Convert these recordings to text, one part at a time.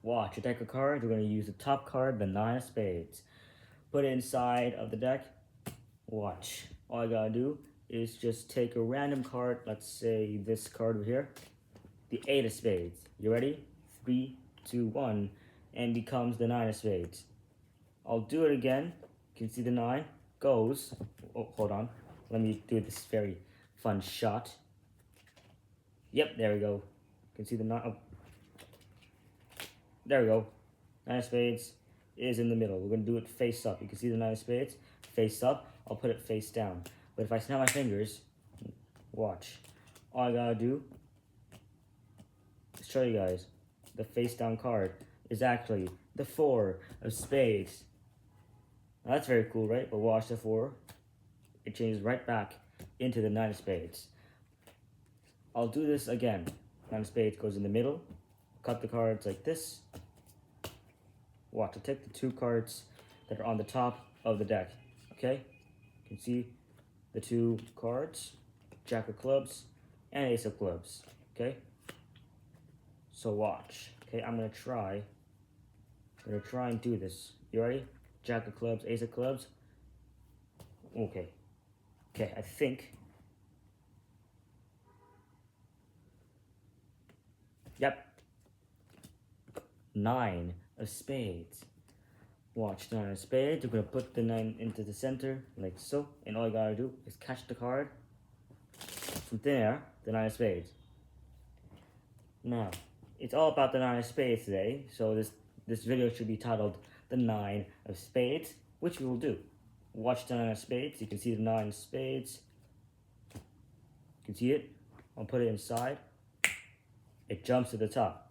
Watch, a deck of cards, we're going to use the top card, the 9 of spades. Put it inside of the deck. Watch. All I gotta do is just take a random card, let's say this card over here, the 8 of spades. You ready? 3, 2, 1, and becomes the 9 of spades. I'll do it again. You can see the 9 goes. Oh, hold on. Let me do this very fun shot. Yep, there we go. You can see the 9. Oh. There we go. 9 of spades is in the middle. We're going to do it face up. You can see the 9 of spades face up. I'll put it face down. But if I snap my fingers, watch. All I gotta do is show you guys the face down card is actually the 4 of spades. Now that's very cool, right? But watch the 4. It changes right back into the 9 of spades. I'll do this again. 9 of spades goes in the middle. Cut the cards like this. Watch, I'll take the 2 cards that are on the top of the deck. Okay? You can see the 2 cards, Jack of clubs and Ace of clubs. Okay? So watch. Okay, I'm gonna try and do this. You ready? Jack of clubs, Ace of clubs. Okay. Okay, I think. Yep. 9 of spades. Watch, 9 of spades. We're going to put the 9 into the center, like so. And all you gotta do is catch the card from thin air, the 9 of spades. Now, it's all about the 9 of spades today. So this video should be titled The 9 of Spades, which we will do. Watch the 9 of spades. You can see the 9 of spades. You can see it. I'll put it inside. It jumps to the top.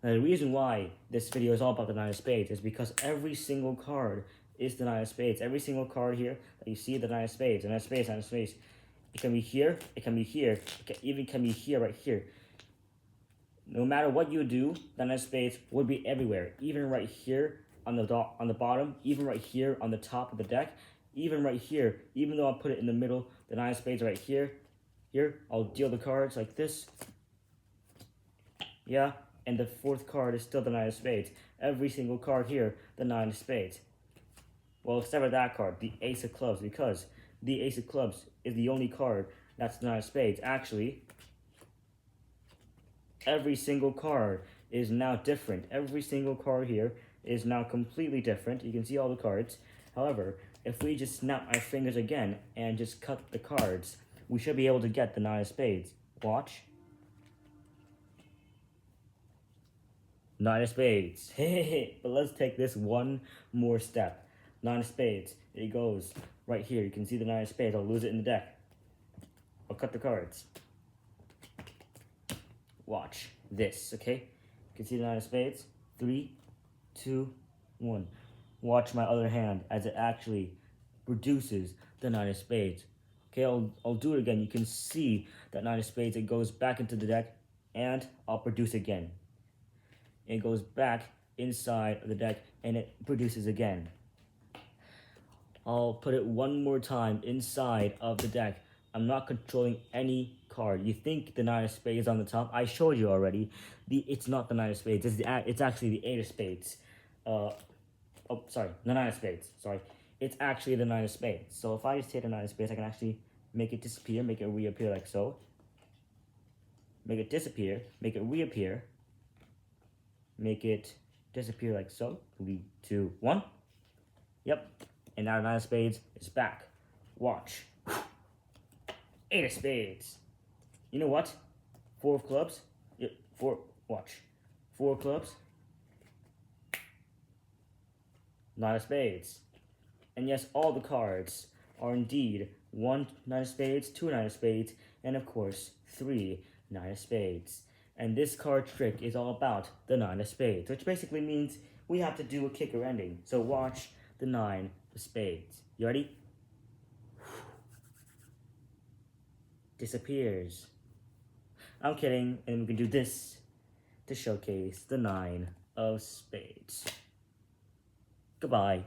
Now, the reason why this video is all about the 9 of spades is because every single card is the 9 of spades. Every single card here that you see, the 9 of spades, the 9 of spades, 9 of spades. It can be here, it can be here, it can be here, right here. No matter what you do, the 9 of spades would be everywhere. Even right here on the bottom, even right here on the top of the deck, even right here. Even though I'll put it in the middle, the 9 of spades right here. Here, I'll deal the cards like this. Yeah. And the 4th card is still the 9 of spades. Every single card here, the 9 of spades. Well, except for that card, the Ace of clubs, because the Ace of clubs is the only card that's the 9 of spades. Actually, every single card is now different. Every single card here is now completely different. You can see all the cards. However, if we just snap our fingers again and just cut the cards, we should be able to get the 9 of spades. Watch. 9 of spades. But let's take this one more step. 9 of spades. It goes right here. You can see the 9 of spades. I'll lose it in the deck. I'll cut the cards. Watch this, okay? You can see the 9 of spades. 3, 2, 1. Watch my other hand as it actually produces the 9 of spades. Okay, I'll do it again. You can see that 9 of spades. It goes back into the deck, and I'll produce again. It goes back inside of the deck and it produces again. I'll put it one more time inside of the deck. I'm not controlling any card. You think the 9 of spades on the top? I showed you already. It's not the 9 of spades. It's actually the 8 of spades. The 9 of spades. Sorry. It's actually the 9 of spades. So if I just take the 9 of spades, I can actually make it disappear, make it reappear like so. Make it disappear, make it reappear. Make it disappear like so. 3, 2, 1. Yep. And now 9 of spades is back. Watch. 8 of spades. You know what? 4 of clubs. Yep. 4. Watch. 4 of clubs. 9 of spades. And yes, all the cards are indeed 1 9 of spades, 2 9 of spades, and of course 3 9 of spades. And this card trick is all about the 9 of spades, which basically means we have to do a kicker ending. So watch the 9 of spades. You ready? Disappears. I'm kidding, and we can do this to showcase the 9 of spades. Goodbye.